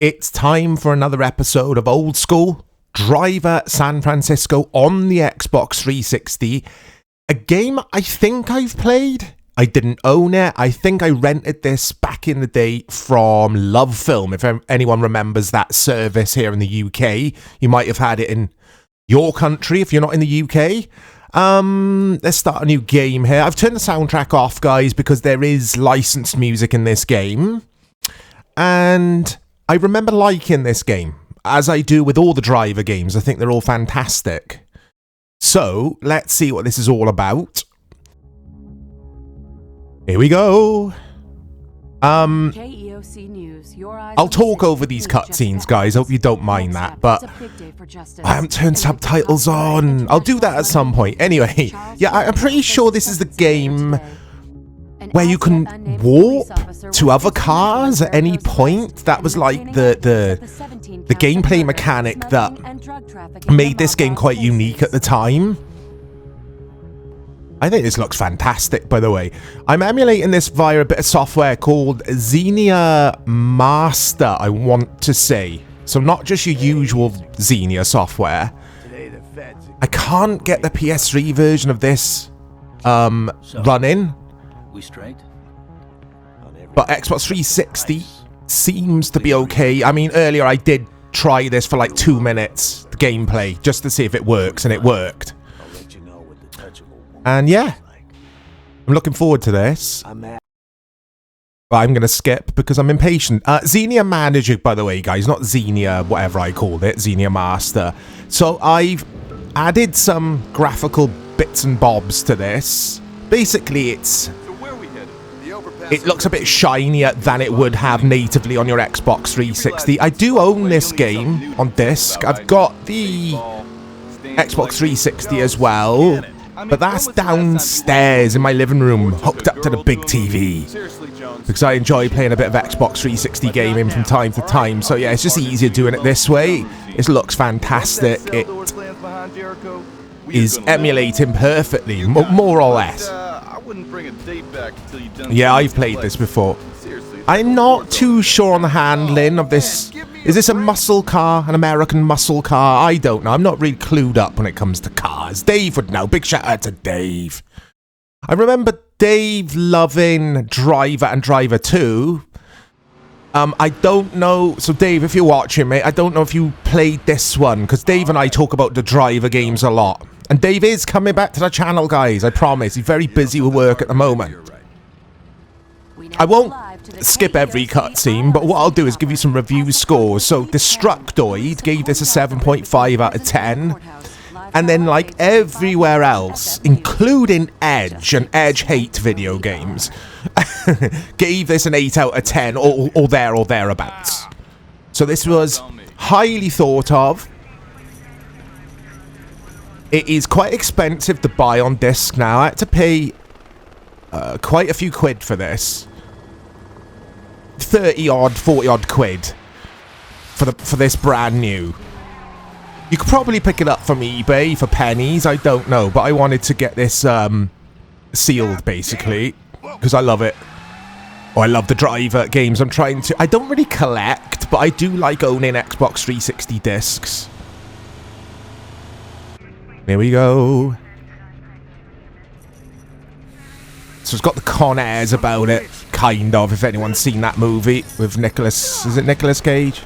It's time for another episode of Old School Driver San Francisco on the Xbox 360. A game I think I've played. I didn't own it. I think I rented this back in the day from Love Film. If anyone remembers that service here in the UK, you might have had it in your country if you're not in the UK. Let's start a new game here. I've turned the soundtrack off, guys, because there is licensed music in this game. And I remember liking this game, as I do with all the driver games. I think they're all fantastic. So, let's see what this is all about. Here we go. KEOC News, I'll talk over these cutscenes, guys. I hope you don't mind that, but I haven't turned subtitles on. I'll do that at some point. Anyway, yeah, I'm pretty sure this is the game where you can warp to other cars at any point. That was like the gameplay mechanic that made this game quite unique at the time. I think this looks fantastic, by the way. I'm emulating this via a bit of software called Xenia Master, I want to say. So not just your usual Xenia software. I can't get the PS3 version of this running. We straight? But Xbox 360 seems to be okay. I mean, earlier I did try this for like 2 minutes, the gameplay, just to see if it works, and it worked. And yeah, I'm looking forward to this. But I'm going to skip because I'm impatient. Xenia Manager, by the way, guys, not Xenia, whatever I called it, Xenia Master. So I've added some graphical bits and bobs to this. Basically, it looks a bit shinier than it would have natively on your Xbox 360. I do own this game on disc. I've got the Xbox 360 as well, but that's downstairs in my living room, hooked up to the big TV, because I enjoy playing a bit of Xbox 360 gaming from time to time. So yeah, it's just easier doing it this way. It looks fantastic. It is emulating perfectly, more or less. Yeah, I've played this before. I'm not too sure on the handling of this. Is this a muscle car, an American muscle car? I don't know. I'm not really clued up when it comes to cars. Dave would know. Big shout out to Dave. I remember Dave loving Driver and Driver 2. I don't know. So Dave, if you're watching, mate, I don't know if you played this one, because Dave and I talk about the Driver games a lot. And Dave is coming back to the channel, guys. I promise. He's very busy with work at the moment. I won't skip every cutscene, but what I'll do is give you some review scores. So Destructoid gave this a 7.5 out of 10. And then, like everywhere else, including Edge and Edge Hate video games, gave this an 8 out of 10, or there or thereabouts. So this was highly thought of. It is quite expensive to buy on disc now. I had to pay quite a few quid for this. 30 odd, 40 odd quid for this brand new. You could probably pick it up from eBay for pennies, I don't know, but I wanted to get this sealed, basically, because I love it. Oh, I love the Driver games. I don't really collect, but I do like owning Xbox 360 discs. Here we go. So it's got the Con Airs about it, kind of, if anyone's seen that movie with Nicolas... Is it Nicolas Cage?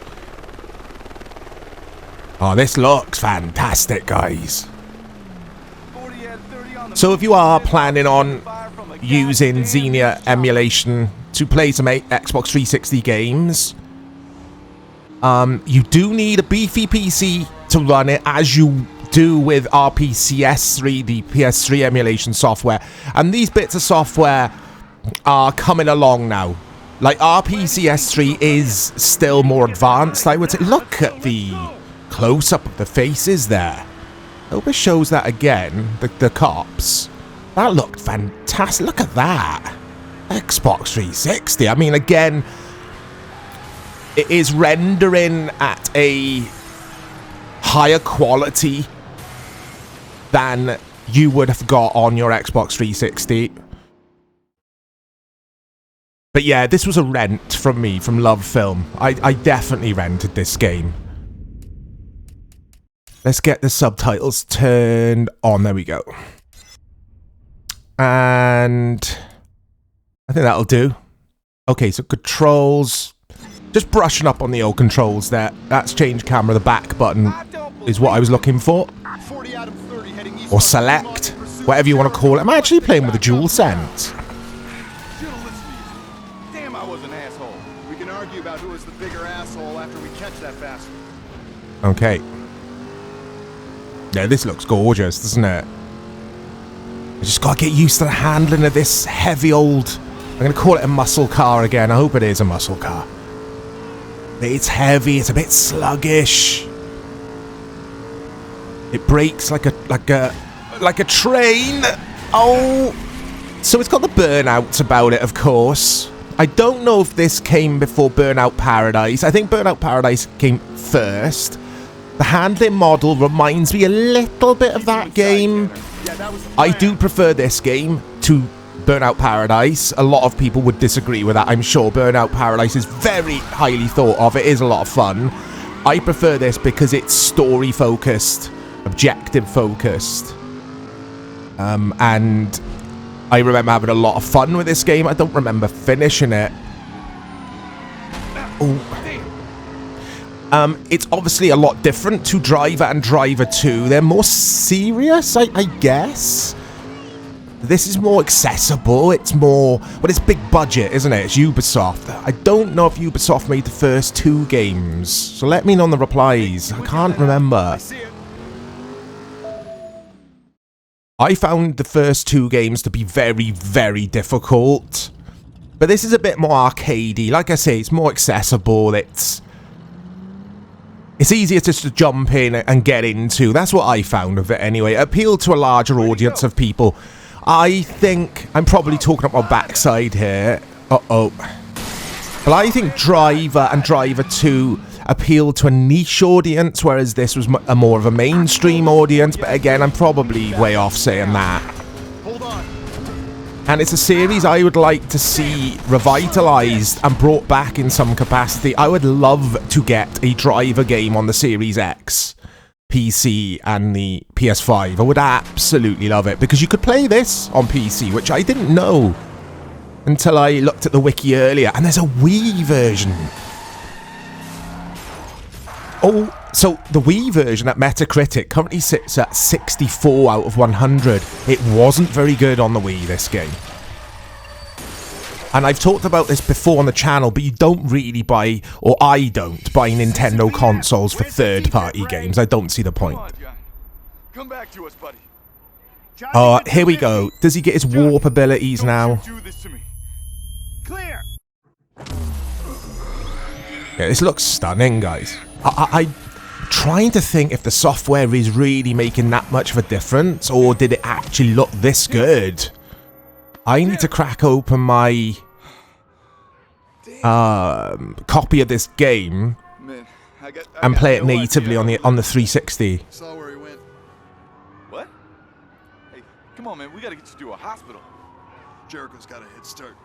Oh, this looks fantastic, guys. So if you are planning on using Xenia emulation to play some Xbox 360 games, you do need a beefy PC to run it, as you do with RPCS3, the PS3 emulation software. And these bits of software are coming along now. Like, RPCS3 is still more advanced, I would say. Look at the close-up of the faces there. I hope it shows that again, the cops. That looked fantastic. Look at that. Xbox 360. I mean, again, it is rendering at a higher quality than you would have got on your Xbox 360. But yeah, this was a rent from me, from Love Film. I definitely rented this game. Let's get the subtitles turned on. There we go. And I think that'll do. Okay, so controls. Just brushing up on the old controls there. That's change camera. The back button is what I was looking for. Or select. Whatever you want to call it. I'm actually playing with a DualSense. Damn, I was an asshole. We can argue about who was the bigger asshole after we catch that bastard. Okay. Yeah, this looks gorgeous, doesn't it? I just gotta get used to the handling of this heavy old... I'm gonna call it a muscle car again. I hope it is a muscle car. It's heavy. It's a bit sluggish. It brakes like a train. Oh, so it's got the Burnouts about it, of course. I don't know if this came before Burnout Paradise. I think Burnout Paradise came first. The handling model reminds me a little bit of that game. I do prefer this game to Burnout Paradise. A lot of people would disagree with that, I'm sure. Burnout Paradise is very highly thought of. It is a lot of fun. I prefer this because it's story focused, objective focused. And I remember having a lot of fun with this game. I don't remember finishing it. It's obviously a lot different to Driver and Driver 2. They're more serious, I guess. This is more accessible. It's more... Well, it's big budget, isn't it? It's Ubisoft. I don't know if Ubisoft made the first 2 games. So let me know in the replies. I can't remember. I found the first 2 games to be very, very difficult. But this is a bit more arcadey. Like I say, it's more accessible. It's easier just to jump in and get into. That's what I found of it anyway. It appealed to a larger audience of people. I think I'm probably talking up my backside here. Uh-oh. But I think Driver and Driver 2 appealed to a niche audience, whereas this was a more of a mainstream audience. But again, I'm probably way off saying that. And it's a series I would like to see revitalized and brought back in some capacity. I would love to get a Driver game on the Series X, PC, and the PS5. I would absolutely love it, because you could play this on PC, which I didn't know until I looked at the wiki earlier. And there's a Wii version. Oh, so the Wii version at Metacritic currently sits at 64 out of 100. It wasn't very good on the Wii, this game. And I've talked about this before on the channel, but you don't really buy, or I don't buy Nintendo consoles for third-party games. I don't see the point. Come back to us, buddy. Oh, here we go. Does he get his warp abilities now? Clear. Yeah, this looks stunning, guys. I'm trying to think if the software is really making that much of a difference, or did it actually look this good? I need to crack open my copy of this game and play it natively on the 360. Saw where he went. What? Hey, come on, man. We gotta get you to a hospital. Jericho's got a head start.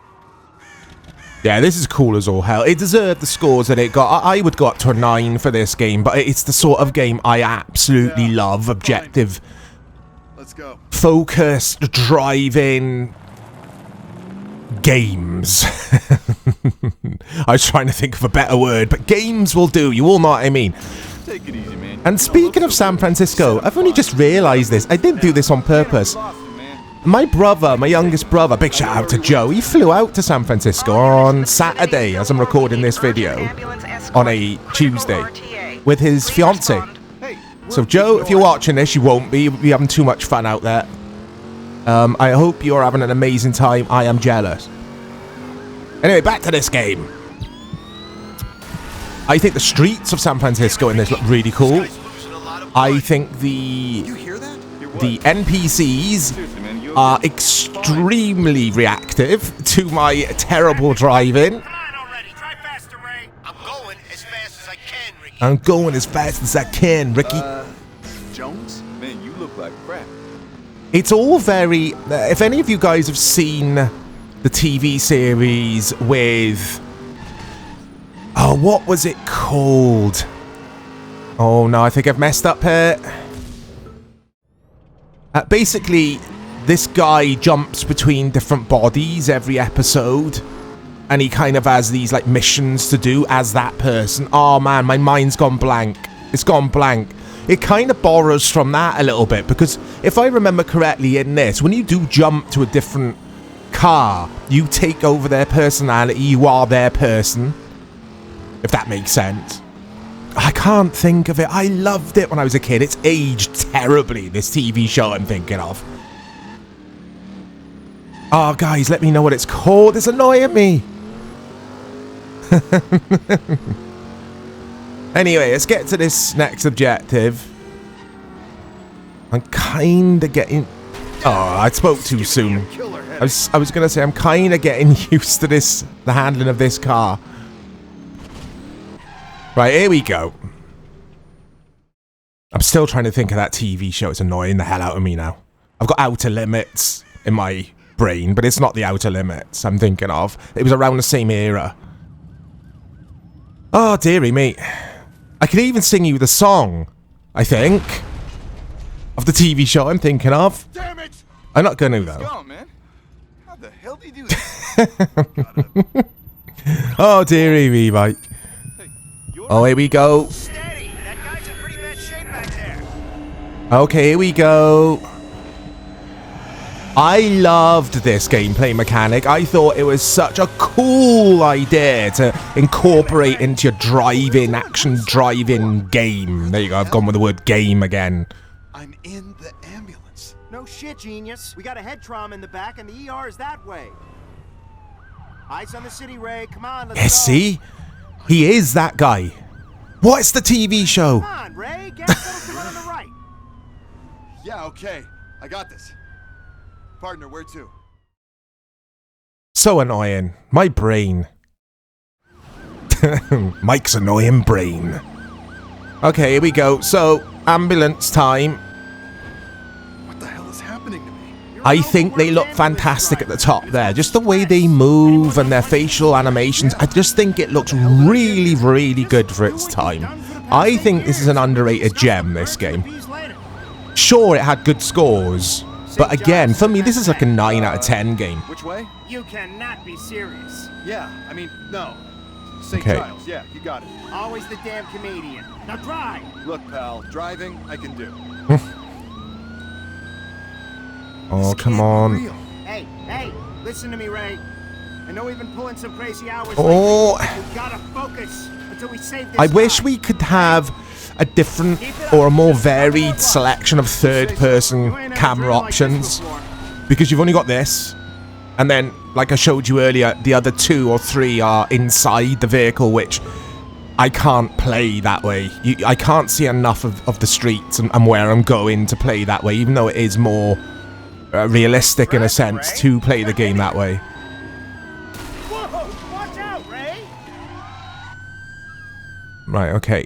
Yeah, this is cool as all hell. It deserved the scores that it got. I would go up to a 9 for this game, but it's the sort of game I absolutely love. Objective, let's go. Focused, driving games. I was trying to think of a better word, but games will do. You all know what I mean. Take it easy, man. And speaking of San Francisco, I've only just realised this. I didn't do this on purpose. My brother, my youngest brother, big shout out to Joe, he flew out to San Francisco on Saturday, as I'm recording this video, on a Tuesday, with his fiancée. So Joe, if you're watching this, you won't be. You'll be having too much fun out there. I hope you're having an amazing time. I am jealous. Anyway, back to this game. I think the streets of San Francisco in this look really cool. I think the NPCs are extremely reactive to my terrible driving. Come on already, try faster, Ray. I'm going as fast as I can, Ricky. I'm going as fast as I can, Ricky. Jones? Man, you look like crap. It's all very... if any of you guys have seen the TV series with... Oh, what was it called? Oh no, I think I've messed up here. Basically, this guy jumps between different bodies every episode. And he kind of has these like missions to do as that person. Oh man, my mind's gone blank. It's gone blank. It kind of borrows from that a little bit. Because if I remember correctly in this, when you do jump to a different car, you take over their personality. You are their person. If that makes sense. I can't think of it. I loved it when I was a kid. It's aged terribly, this TV show I'm thinking of. Oh, guys, let me know what it's called. It's annoying me. Anyway, let's get to this next objective. I'm kind of getting... Oh, I spoke too soon. I was going to say, I'm kind of getting used to this, the handling of this car. Right, here we go. I'm still trying to think of that TV show. It's annoying the hell out of me now. I've got Outer Limits in my brain, but it's not the Outer Limits I'm thinking of. It was around the same era. Oh, dearie me. I could even sing you the song, I think, of the TV show I'm thinking of. Damn it! I'm not going to, though. Go on, man. How the hell do you do that? Oh, dearie me, Mike. Oh, here we go. Steady. That guy's in pretty bad shape back there. Okay, here we go. I loved this gameplay mechanic. I thought it was such a cool idea to incorporate into your driving, action driving game. There you go, I've gone with the word game again. I'm in the ambulance. No shit, genius. We got a head trauma in the back and the ER is that way. Eyes on the city, Ray. Come on, let's Yeah, go. see? He is that guy. What's the TV show? Come on, Ray. Gas pedal to run on the right. Yeah, okay. I got this. Partner, where to? So annoying. My brain. Mike's annoying brain. Okay, here we go. So, ambulance time. What the hell is happening to me? I think they look fantastic at the top there. Just the way they move and their facial animations. I just think it looks really, really good for its time. I think this is an underrated gem, this game. Sure, it had good scores. But again, for me, this is like a 9 out of 10 game. Which way? You cannot be serious. Yeah, I mean, no. St. Okay. Giles, yeah, you got it. Always the damn comedian. Now drive. Look, pal, driving, I can do. Oh, come on. Real. Hey, listen to me, Ray. I know we've been pulling some crazy hours Oh. lately. You gotta focus until we save this I wish guy. we could have a different or a more varied selection of third-person camera options. Because you've only got this. And then, like I showed you earlier, the other 2 or 3 are inside the vehicle, which I can't play that way. I can't see enough of the streets and where I'm going to play that way, even though it is more realistic in a sense to play the game that way. Whoa, watch out, Ray. Right, okay.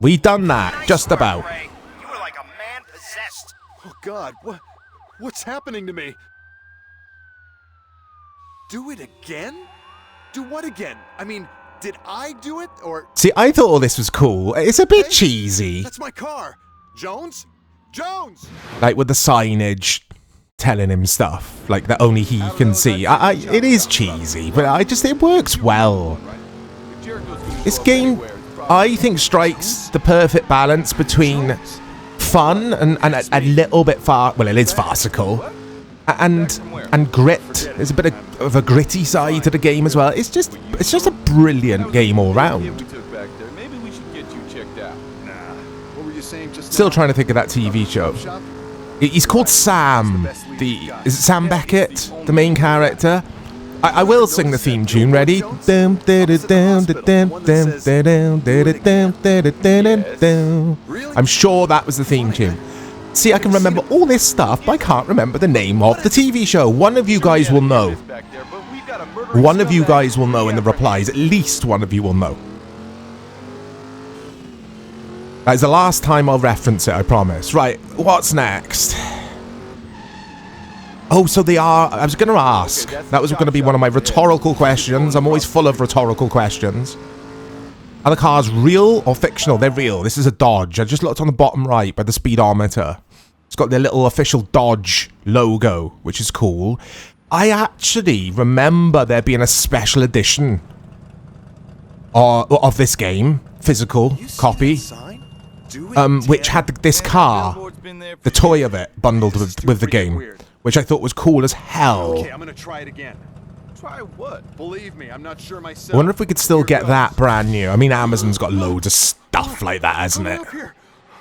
We done that, Nice just work, about. Ray. You were like a man possessed. Oh, God, what's happening to me? Do it again? Do what again? I mean, did I do it, or... See, I thought all this was cool. It's a bit Hey, cheesy. That's my car! Jones? Jones! Like with the signage telling him stuff like that only he can see. It is cheesy, but it works well. This game, I think, strikes the perfect balance between fun and a little bit well, it is farcical, and grit. There's a bit of a gritty side to the game as well. It's just a brilliant game all round. Maybe we should get you checked out. Nah. What were you saying just Still now? trying to think of that TV show. Shop? He's called Sam. Is it Sam Beckett, the main character? I will sing the theme tune. Ready? I'm sure that was the theme tune. See, I can remember all this stuff, but I can't remember the name of the TV show. One of you guys will know. One of you guys will know in the replies. At least one of you will know. That is the last time I'll reference it, I promise. Right, what's next? Oh, so they are... I was going to ask. That was going to be one of my rhetorical questions. I'm always full of rhetorical questions. Are the cars real or fictional? They're real. This is a Dodge. I just looked on the bottom right by the speedometer. It's got their little official Dodge logo, which is cool. I actually remember there being a special edition of this game, physical copy, which had this car, the toy of it, bundled with the game, which I thought was cool as hell. Okay, I'm gonna try it again. Try what? Believe me, I'm not sure myself. I wonder if we could still get that brand new. I mean, Amazon's got loads of stuff like that, hasn't it?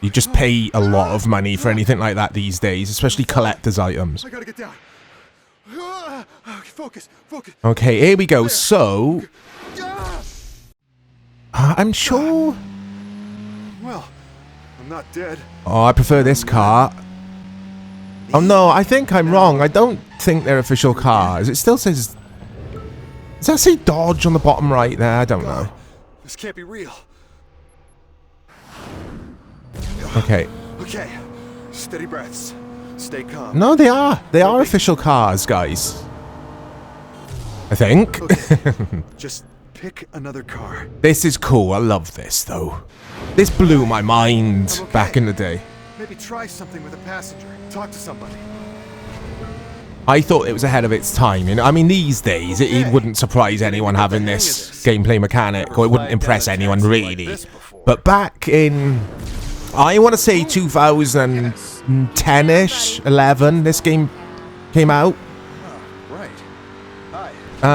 You just pay a lot of money for anything like that these days, especially collector's items. I gotta get down. Focus, focus. Okay, here we go. So, I'm sure... Well, I'm not dead. Oh, I prefer this car. Oh no, I think I'm wrong. I don't think they're official cars. It still says... Does that say Dodge on the bottom right there? I don't know. This can't be real. Okay. Okay, steady breaths. Stay calm. No, they are. They are official cars, guys. I think. Okay. Just pick another car. This is cool. I love this, though. This blew my mind Okay. back in the day. Maybe try something with a passenger. Talk to somebody. I thought it was ahead of its time. You know? I mean, these days, it wouldn't surprise anyone having this gameplay mechanic, or it wouldn't impress anyone, really. But back in, I want to say 2010-ish, 11, this game came out. Right. Hi.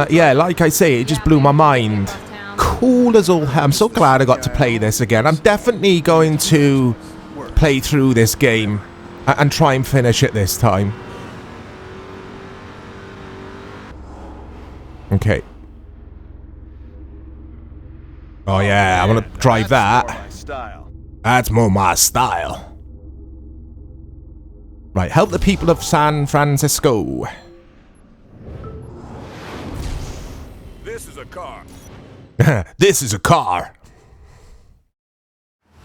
Yeah, like I say, it just blew my mind. Cool as all hell. I'm so glad I got to play this again. I'm definitely going to play through this game and try and finish it this time. Okay. Oh yeah, I want to drive that. My style. That's more my style. Right, help the people of San Francisco. This is a car. This is a car.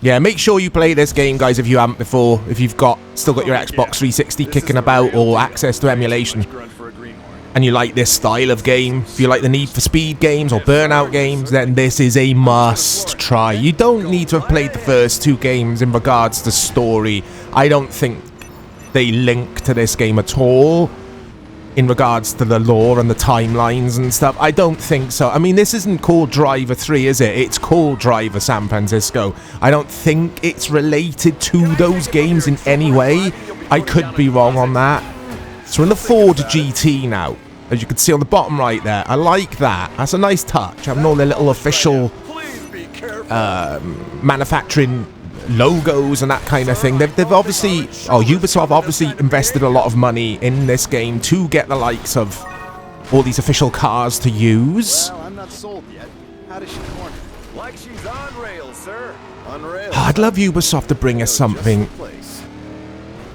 Yeah, make sure you play this game, guys, if you haven't before. If you've still got your Xbox 360 kicking about or access to emulation. Grunt for a greenhorn. And you like this style of game, if you like the Need for Speed games or Burnout games, then this is a must try. You don't need to have played the first two games in regards to story. I don't think they link to this game at all in regards to the lore and the timelines and stuff. I don't think so. I mean, this isn't called Driver 3, is it? It's called Driver San Francisco. I don't think it's related to those games in any way. I could be wrong on that. So we're in the Ford GT now, as you can see on the bottom right there. I like that. That's a nice touch. Having all their little official manufacturing logos and that kind of thing. They've obviously, Ubisoft obviously invested a lot of money in this game to get the likes of all these official cars to use. Well, I'm not sold yet. How does she corner? Like she's on rails, sir. On rails. I'd love Ubisoft to bring us something.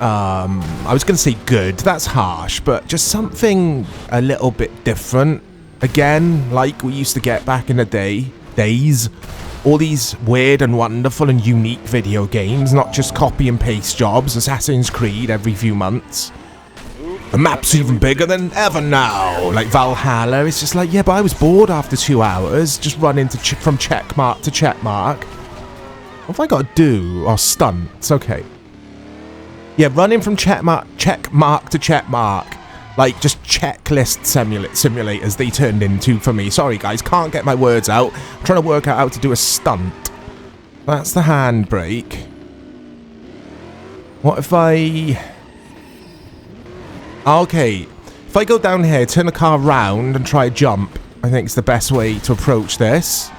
I was going to say good, that's harsh, but just something a little bit different. Again, like we used to get back in the days. All these weird and wonderful and unique video games, not just copy and paste jobs, Assassin's Creed every few months. The map's even bigger than ever now, like Valhalla. It's just like, yeah, but I was bored after 2 hours, just running from check mark to check mark. What have I got to do? Oh, stunts, okay. Yeah, running from check mark to check mark. Like, just checklist simulators they turned into for me. Sorry, guys, can't get my words out. I'm trying to work out how to do a stunt. That's the handbrake. What if I... Okay. If I go down here, turn the car round and try a jump, I think it's the best way to approach this.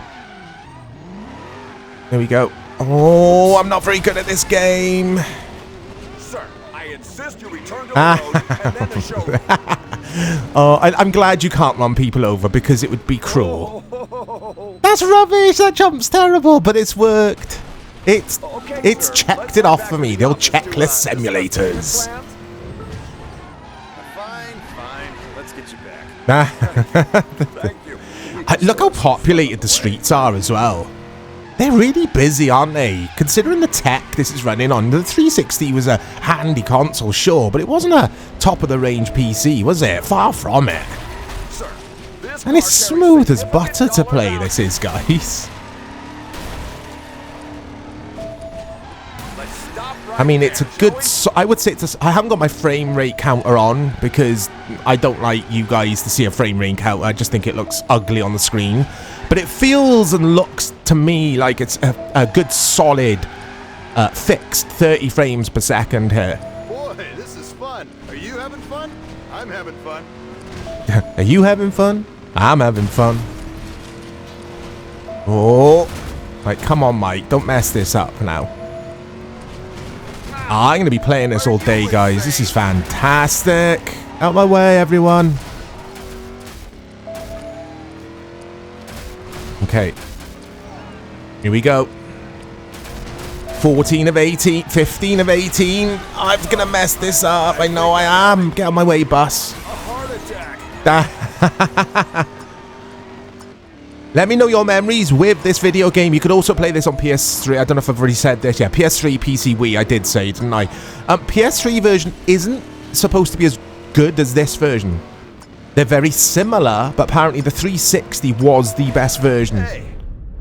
There we go. Oh, I'm not very good at this game. Sir, I insist you return to the road and then the show. Oh, I'm glad you can't run people over because it would be cruel. That's rubbish. That jump's terrible, but it's worked. It's checked it off for me. The old checklist simulators. Fine. Let's get you back. Thank you. Look how populated the streets are as well. They're really busy, aren't they? Considering the tech this is running on. The 360 was a handy console, sure, but it wasn't a top-of-the-range PC, was it? Far from it. Sir, this And it's car carries smooth as butter to $significant play, value. this is, guys. Let's stop right I mean, it's a there, good... shall I would say it's a... I haven't got my frame rate counter on because I don't like you guys to see a frame rate counter. I just think it looks ugly on the screen. But it feels and looks to me like it's a good, solid, fixed 30 frames per second here. Boy, this is fun. Are you having fun? I'm having fun. Are you having fun? I'm having fun. Oh. Right, come on, Mike. Don't mess this up now. I'm going to be playing this all day, guys. This is fantastic. Out my way, everyone. Okay. Here we go. 14 of 18. 15 of 18. I'm going to mess this up. I know I am. Get out of my way, bus. A heart attack. Let me know your memories with this video game. You could also play this on PS3. I don't know if I've already said this. Yeah, PS3, PC, Wii. I did say, didn't I? PS3 version isn't supposed to be as good as this version. They're very similar, but apparently the 360 was the best version. Hey,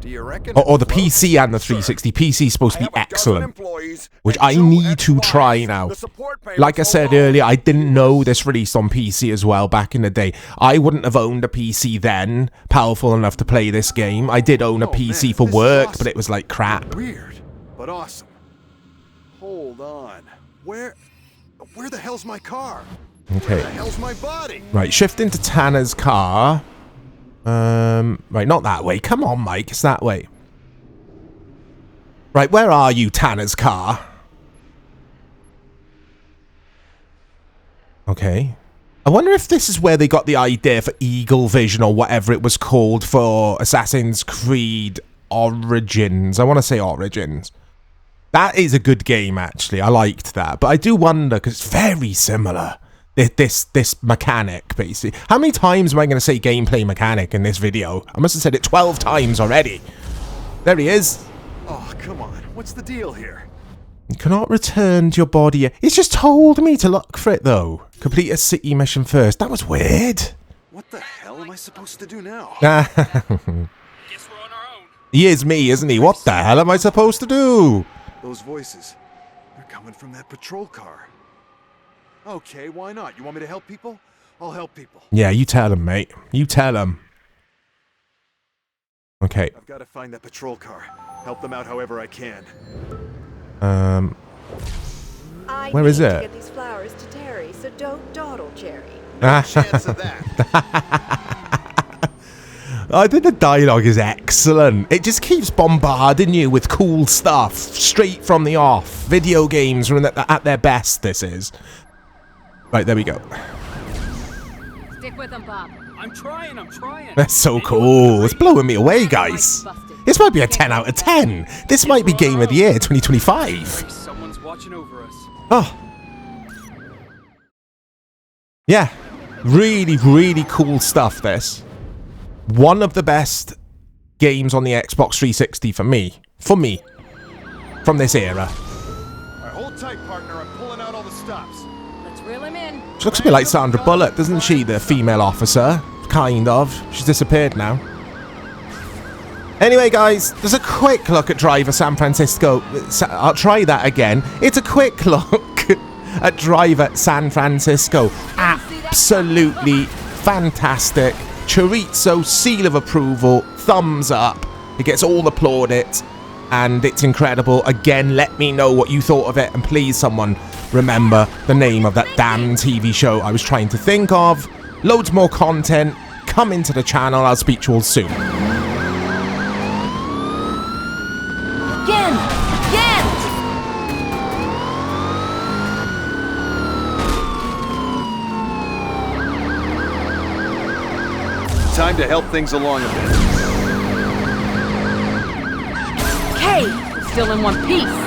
do you reckon? Or the it's close? PC and the 360. PC is supposed to be I have a dozen excellent. employees Which and I 2 need to ex-wives. try now. The support payments Like I said alone- earlier, I didn't know this released on PC as well back in the day. I wouldn't have owned a PC then, powerful enough to play this game. I did own a Oh, PC man, for this is work, awesome. but it was like crap. Weird, but awesome. Hold on. Where the hell's my car? Where Okay. the hell's my body? Right, shift into Tanner's car. Right, not that way. Come on, Mike, it's that way. Right, where are you, Tanner's car? Okay. I wonder if this is where they got the idea for Eagle Vision or whatever it was called for Assassin's Creed Origins. I want to say Origins. That is a good game, actually. I liked that. But I do wonder, because it's very similar. This mechanic, basically. How many times am I going to say gameplay mechanic in this video? I must have said it 12 times already. There he is. Oh, come on. What's the deal here? You cannot return to your body. It's just told me to look for it, though. Complete a city mission first. That was weird. What the hell am I supposed to do now? He is me, isn't he? What the hell am I supposed to do? Those voices. They're coming from that patrol car. Okay, why not? You want me to help people? I'll help people. Yeah, you tell him, mate. You tell him. Okay. I've got to find that patrol car. Help them out however I can. Where is I need it? to get these flowers to Terry, so don't dawdle, Jerry. Chance of that. I think the dialogue is excellent. It just keeps bombarding you with cool stuff straight from the off. Video games are at their best, this is. Right, there we go. Stick with him, Bob. I'm trying. That's so cool. It's blowing me away, guys. This might be a 10 out of 10. This might be Game of the Year 2025. Someone's watching over us. Oh. Yeah. Really, really cool stuff, this. One of the best games on the Xbox 360 for me. From this era. All right, hold tight, partner. I'm pulling out all the stops. Let's reel him in. She looks a bit like Sandra Bullock, doesn't she? The female officer. Kind of. She's disappeared now. Anyway, guys, there's a quick look at Driver San Francisco. I'll try that again. It's a quick look at Driver San Francisco. Absolutely fantastic. Chorizo, seal of approval, thumbs up. It gets all the plaudits, and it's incredible. Again, let me know what you thought of it, and please, someone remember the name of that damn TV show I was trying to think of. Loads more content coming to the channel. I'll speak to you all soon. Again! Time to help things along a bit. Kay, still in one piece.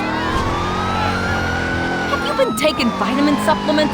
Have you been taking vitamin supplements?